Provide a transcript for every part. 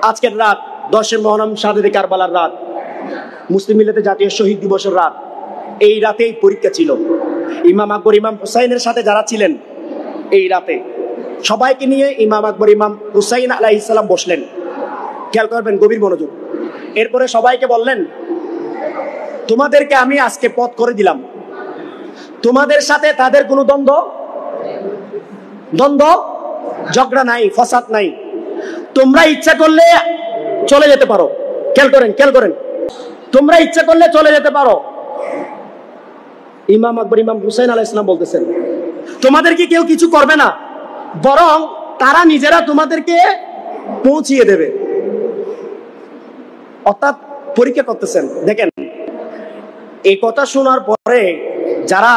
আজকের রাত 10 মহরম শাহাদাতে কারবালার রাত, মুসলিম মিল্লাতের জাতীয় শহীদ দিবসের রাত। এই রাতেই পরীক্ষা ছিল। ইমাম আকবর ইমাম হুসাইনের সাথে যারা ছিলেন এই রাতে সবাইকে নিয়ে ইমাম আকবর ইমাম হুসাইন আলাইহিস সালাম বসলেন। খেয়াল করবেন, গভীর মনোযোগ। এরপরে সবাইকে বললেন, তোমাদেরকে আমি আজকে পথ করে দিলাম, তোমাদের সাথে তাদের কোনো দ্বন্দ্ব ঝগড়া নাই, ফসাদ নাই। তোমরা ইচ্ছা করলে চলে যেতে পারো। খেয়াল করেন, তোমরা ইচ্ছা করলে চলে যেতে পারো। ইমাম আকবর ইমাম হুসাইন আলাইহিস সালাম বলতেছেন, তোমাদেরকে কেউ কিছু করবে না, বরং তারা নিজেরা তোমাদেরকে পৌঁছিয়ে দেবে। অর্থাৎ পরীক্ষা করতেছেন। দেখেন, এই কথা শোনার পরে যারা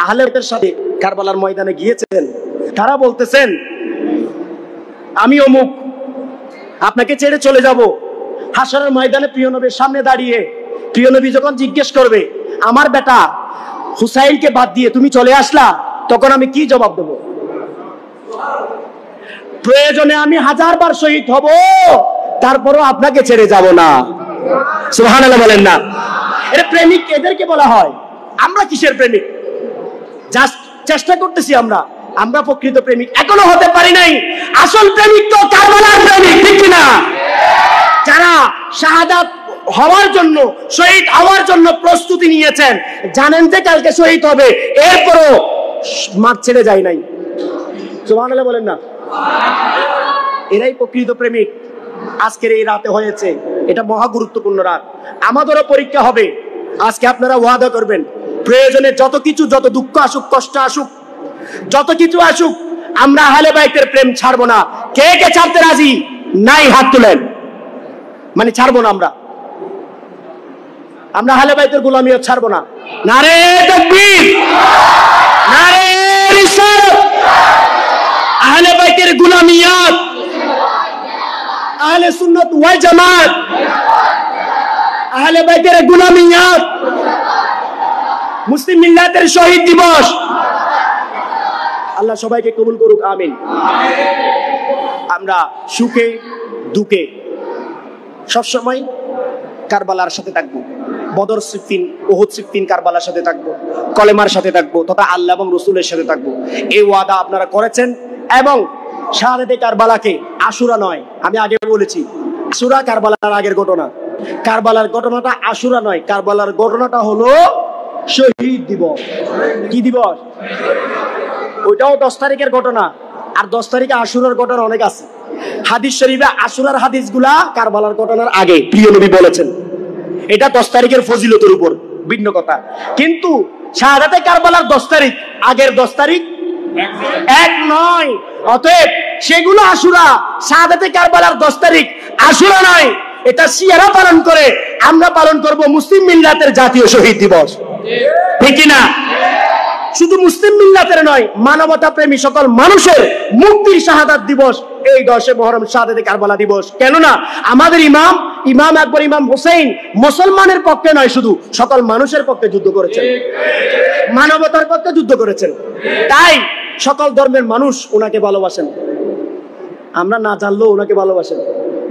আহলে বাইতের সাথে কারবালার ময়দানে গিয়েছেন তারা বলতেছেন, আমি অমুক, আপনাকে ছেড়ে চলে যাব। হাসরের ময়দানে প্রিয় নবীর সামনে দাঁড়িয়ে প্রিয় নবী যখন জিজ্ঞেস করবে, আমার বেটা হুসাইনকে বাদ দিয়ে তুমি চলে আসলা, তখন আমি কি জবাব দেব? প্রয়োজনে আমি 1000 বার শহীদ হব, তারপরও আপনাকে ছেড়ে যাব না। সুবহানাল্লাহ বলেন না? এর প্রেমিক এদেরকে বলা হয়। আমরা কিসের প্রেমিক? জাস্ট চেষ্টা করতেছি। আমরা প্রকৃত প্রেমিক এখনো হতে পারি নাই। আসল প্রেমিক তো কারবালার প্রেমিক, ঠিক কিনা? যারা শাহাদাত হওয়ার জন্য, শহীদ হওয়ার জন্য প্রস্তুতি নিয়েছেন, জানেন যে কালকে শহীদ হবে, এরপরও মাঠ ছেড়ে যায় নাই। সুবহানাল্লাহ বলেন না? এরাই প্রকৃত প্রেমিক। আজকের এই রাতে হয়েছে, এটা মহা গুরুত্বপূর্ণ রাত। আমাদেরও পরীক্ষা হবে। আজকে আপনারা ওয়াদা করবেন, প্রয়োজনে যত কিছু, যত দুঃখ আসুক, কষ্ট আসুক, যত কিছু আসুক, আমরা আহলে বাইতের প্রেম ছাড়বো না। কে কে ছাড়তে রাজি? নাই, হাত তুলেন। মানে ছাড়বো না আমরা আহলে বাইতের গোলামিও ছাড়বো না। নারে তাকবীর, নারে রিসালাত। আহলে বাইতের গোলামিয়াত, আহলে সুন্নাত ওয়াল জামাত, আহলে বাইতের গোলামিয়াত, মুসলিম মিল্লাতের শহীদ দিবস। আল্লাহ সবাইকে কবুল করুক, আমিন। আমরা সুখে দুঃখে সবসময় কারবালার সাথে থাকবো। বদর সিফিন, উহুদ সিফিন, কারবালার সাথে থাকবো, কলেমার সাথে থাকবো, তথা আল্লাহ এবং রসুলের সাথে থাকবো। এই ওয়াদা আপনারা করেছেন। এবং শাহাদাতে কারবালাকে আশুরা নয়, আমি আগে বলেছি, আশুরা কারবালার আগের ঘটনা। কারবালার ঘটনাটা আশুরা নয়, কারবালার ঘটনাটা হলো শহীদ দিবস। কি দিবস? ওইটাও 10 তারিখের ঘটনা। আর 10 তারিখে আশুরার ঘটনা অনেক আছে। হাদিস শরীফে আশুরার হাদিসগুলা কারবালার ঘটনার আগে প্রিয় নবী বলেছেন। এটা 10 তারিখের ফজিলতের উপর, ভিন্ন কথা। কিন্তু শাহাদাতে কারবালার 10 তারিখ, আগের 10 তারিখ এক নয়। অতএব সেগুলো আশুরা। শাহাদাতে কারবালার 10 তারিখ আশুরা নয়, এটা শিয়ারা পালন করে। আমরা পালন করব মুসলিম মিল্লাতের জাতীয় শহীদ দিবস, ঠিক কিনা? শুধু মুসলিম মিল্লাতের নয়, মানবতা প্রেমী সকল মানুষের মুক্তির শাহাদাত দিবস এই 10 মহরম শাহাদাতে কারবালা দিবস। কেননা আমাদের ইমাম আকবর ইমাম হুসাইন মুসলমানের পক্ষে নয়, শুধু সকল মানুষের পক্ষে যুদ্ধ করেছেন, মানবতার পক্ষে যুদ্ধ করেছেন। তাই সকল ধর্মের মানুষ ওনাকে ভালোবাসেন। আমরা না জানলেও ওনাকে ভালোবাসেন।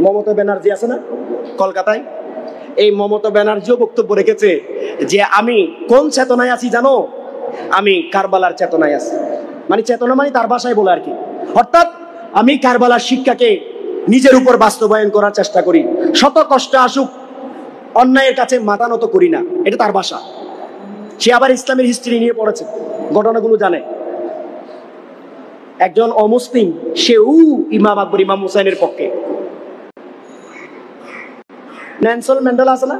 মমতা ব্যানার্জি আছে না কলকাতায়, এই মমতা ব্যানার্জিও বক্তব্য রেখেছে যে আমি কোন চেতনায় আছি জানো? আমি কারবালার চেতনায় আছি। মানে চেতনা মানে তার ভাষায় বলে আর কি। অর্থাৎ আমি কারবালার শিক্ষাকে নিজের উপর বাস্তবায়ন করার চেষ্টা করি। শত কষ্ট আসুক, অন্যায়ের কাছে মাথা নত করি না, এটা তার ভাষা। সে আবার ইসলামের হিস্ট্রি নিয়ে পড়েছে, ঘটনাগুলো জানে। একজন অমুসলিম, সেও ইমাম আকবর ইমাম হুসাইনের পক্ষে। নেলসন ম্যান্ডেলা আছে না,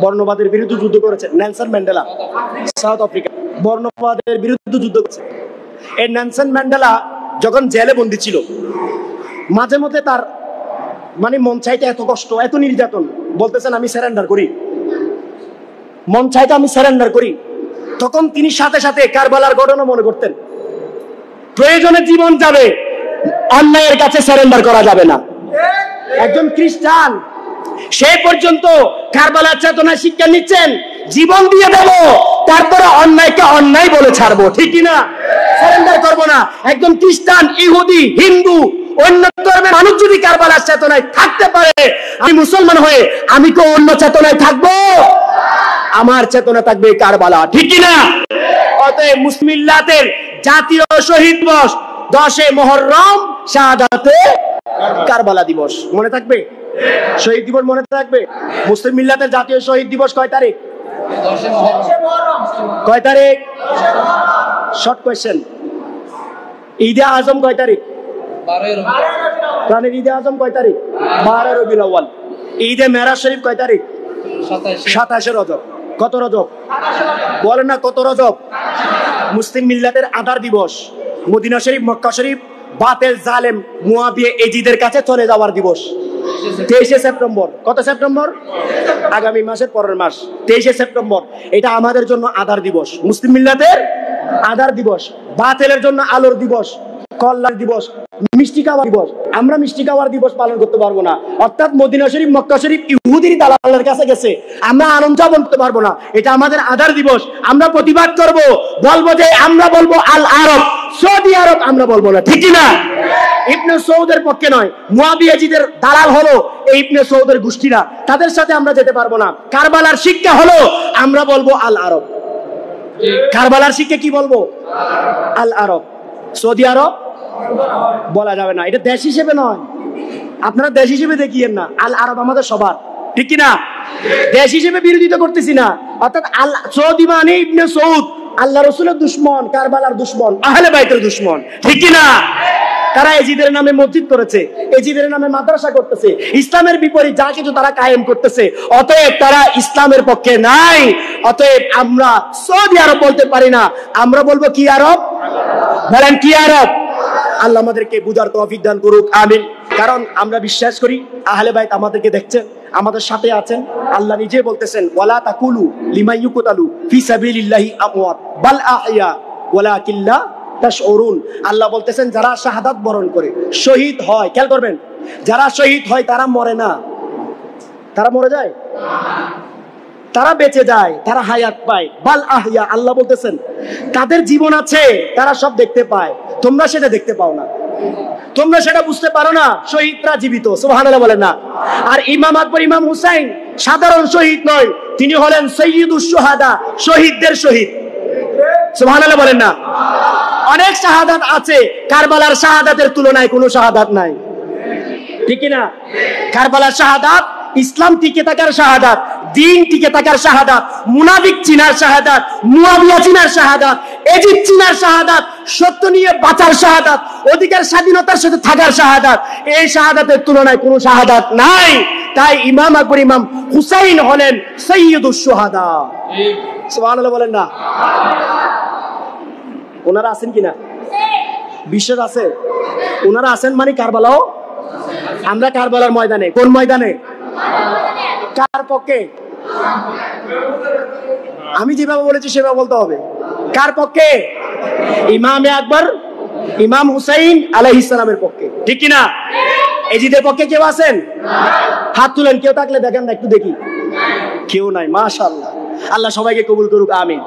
বর্ণবাদের বিরুদ্ধে যুদ্ধ করেছে। নেলসন ম্যান্ডেলা, সাউথ আফ্রিকা, বর্ণবাদের বিরুদ্ধে যুদ্ধ করেছে। এই নেলসন ম্যান্ডেলা যখন জেলে বন্দী ছিল, মাঝে মধ্যে তার মানে মন চাইতে এত কষ্ট, এত নির্যাতন, বলতেছেন আমি সারেন্ডার করি, মন চাইতে আমি সারেন্ডার করি। তখন তিনি সাথে সাথে কারবালার ঘটনা মনে করতেন। প্রয়োজনে জীবন যাবে, অন্যায়ের কাছে সারেন্ডার করা যাবে না। একজন খ্রিস্টান সেই পর্যন্ত কারবালার চেতনা শিক্ষা নিচ্ছেন, জীবন দিয়ে দেব, তারপরে অন্যায়কে অন্যায় বলে ছাড়বো, ঠিক কিনা? সারেন্ডার করবো না। একজন খ্রিস্টান, ইহুদি, হিন্দু অন্য ধর্মের মানুষ যদি কারবালার চেতনায় থাকতে পারে, আমি মুসলমান হয়ে আমি কি অন্য চেতনায় থাকবো? আমার চেতনা থাকবে কারবালা, ঠিক কি না? অতএব মুসলিম মিল্লাতের জাতীয় শহীদ দিবস 10 মুহররম শাহাদাতে কারবালা দিবস মনে থাকবে? শহীদ দিবস মনে থাকবে? মুসলিম মিল্লাতের জাতীয় শহীদ দিবস কয় তারিখ? 10 মুহররম। কয় তারিখ? Short question. ঈদে আজম কয় তারিখ? 12 রবিউল। প্রাণের ঈদে আজম কয় তারিখ? 12 রবিউল আউয়াল। ঈদে মেরাজ শরীফ কয় তারিখ? 27 রজব। কত রজব? বলেন না কত রজব? মুসলিম মিল্লাতের আধার দিবস, মদিনা শরীফ মক্কা শরীফ বাতিল জালেম মুয়াবিয়া এজিদের কাছে চলে যাওয়ার দিবস 23 সেপ্টেম্বর। কত সেপ্টেম্বর? আগামী মাসের পরের মাস 23 সেপ্টেম্বর। এটা আমাদের জন্য আধার দিবস, মুসলিম মিল্লাতের আধার দিবস। বাতিলের জন্য আলোর দিবস, কল্যাণ দিবস, মিষ্টি খাওয়ার দিবস। আমরা মিষ্টি খাওয়ার দিবস পালন করতে পারবো না, অর্থাৎ মদিনা শরীফ মক্কা শরীফ ইহুদির দালালের কাছে গেছে, আমরা আনন্দ উদযাপন করতে পারবো না। এটা আমাদের আধার দিবস। আমরা প্রতিবাদ করব, বলবো যে আমরা বলবো আল আরব, সৌদি আরব আমরা বলবো না, ঠিক না? ইবনে সৌদের পক্ষে নয়, মুয়াবিয়াজিদের দালাল হলো এই ইবনে সৌদের গোষ্ঠীরা, তাদের সাথে আমরা যেতে পারবো না। কারবালার শিক্ষা হলো আমরা বলবো আল আরব। কারবালার শিক্ষা কি বলবো? আল আরব। সৌদি আরব বলা যাবে না, এটা দেশ হিসেবে নয়, আপনারা দেশ হিসেবে দেখিয়েন না। আল আরব আমাদের সবার, ঠিক কিনা? দেশ হিসেবে বিরোধিতা করতেছি না, অর্থাৎ আল সৌদি মানে ইবনে সৌদ আল্লাহ রসুলের দুশমন, কারবালার দুশমন, আহলে বাইতের দুশমন, ঠিক কিনা? তারা এজিদের নামে মসজিদ করেছে, এজিদের নামে মাদ্রাসা করতেছে, ইসলামের বিপরীত যা কিছু তারা কায়েম করতেছে। অতএব তারা ইসলামের পক্ষে নাই। অতএব আমরা সৌদি আরব বলতে পারি না, আমরা বলবো কি আরব? বলেন কি আরব? আল্লাহ আমাদেরকে বুঝার তৌফিক দান করুক, আমিন। কারণ আমরা বিশ্বাস করি আহলে বাইত আমাদেরকে দেখছেন, আমাদের সাথে আছেন। আল্লাহ নিজে বলতেছেন ওয়ালা তাকুলু লিমান ইউকতালু ফি সাবিলিল্লাহি আমওয়াত বাল আহইয়া ওয়ালাকিন লা তাশউরুন। আল্লাহ বলতেছেন যারা শাহাদাত বরণ করে, শহীদ হয়, খেয়াল করবেন, যারা শহীদ হয় তারা মরে না, তারা মরে যায়, তারা বেঁচে যায়, তারা হায়াত পায়। বাল আহইয়া, আল্লাহ বলতেছেন তাদের জীবন আছে, তারা সব দেখতে পায়, তোমরা সেটা দেখতে পাও না, তোমরা সেটা বুঝতে পারো না। শহীদরা জীবিত, সুবহানাল্লাহ বলেন না? আর ইমাম আকবর, ইমাম হুসাইন সাধারণ শহীদ নয়, তিনি হলেন সাইয়্যিদুশ শুহাদা, শহীদদের শহীদ, সুবহানাল্লাহ বলেন না? অনেক শাহাদাত আছে, কারবালার শাহাদাতের তুলনায় কোনো শাহাদাত নাই, ঠিক না? কারবালার শাহাদাত ইসলাম টিকে থাকার শাহাদাত, দিন টিকে থাকার শাহাদাত, মুনাফিক চিনার শাহাদাত, মুয়াবিয়া চিনার শাহাদাত, এজিদ চিনার শাহাদাত, সত্য নিয়ে বাঁচার শাহাদাত, অধিকার স্বাধীনতার সাথে থাকার শাহাদাত। এই শাহাদাতের তুলনায় কোনো শাহাদাত নাই। তাই ইমাম আকবর, ইমাম হুসাইন হলেন সাইয়্যিদুশ শুহাদা, সুবহানাল্লাহ বলেন না? ওনারা আছেন কিনা? বিশ্বাস আছে? ওনারা আছেন মানে কারবালাও। আমরা কারবালার ময়দানে, কোন ময়দানে? কার পক্ষে? আমি যেভাবে বলেছি সেভাবে বলতে হবে। কার পক্ষে? ইমামে আকবর, ইমাম হুসাইন আলাইহিস সালামের পক্ষে, ঠিক কিনা? এজিদের পক্ষে কেউ আছেন? হাত তুলেন, কেউ থাকলে দেখেন না, একটু দেখি। কেউ নাই, মাশাআল্লাহ। আল্লাহ সবাইকে কবুল করুক, আমিন।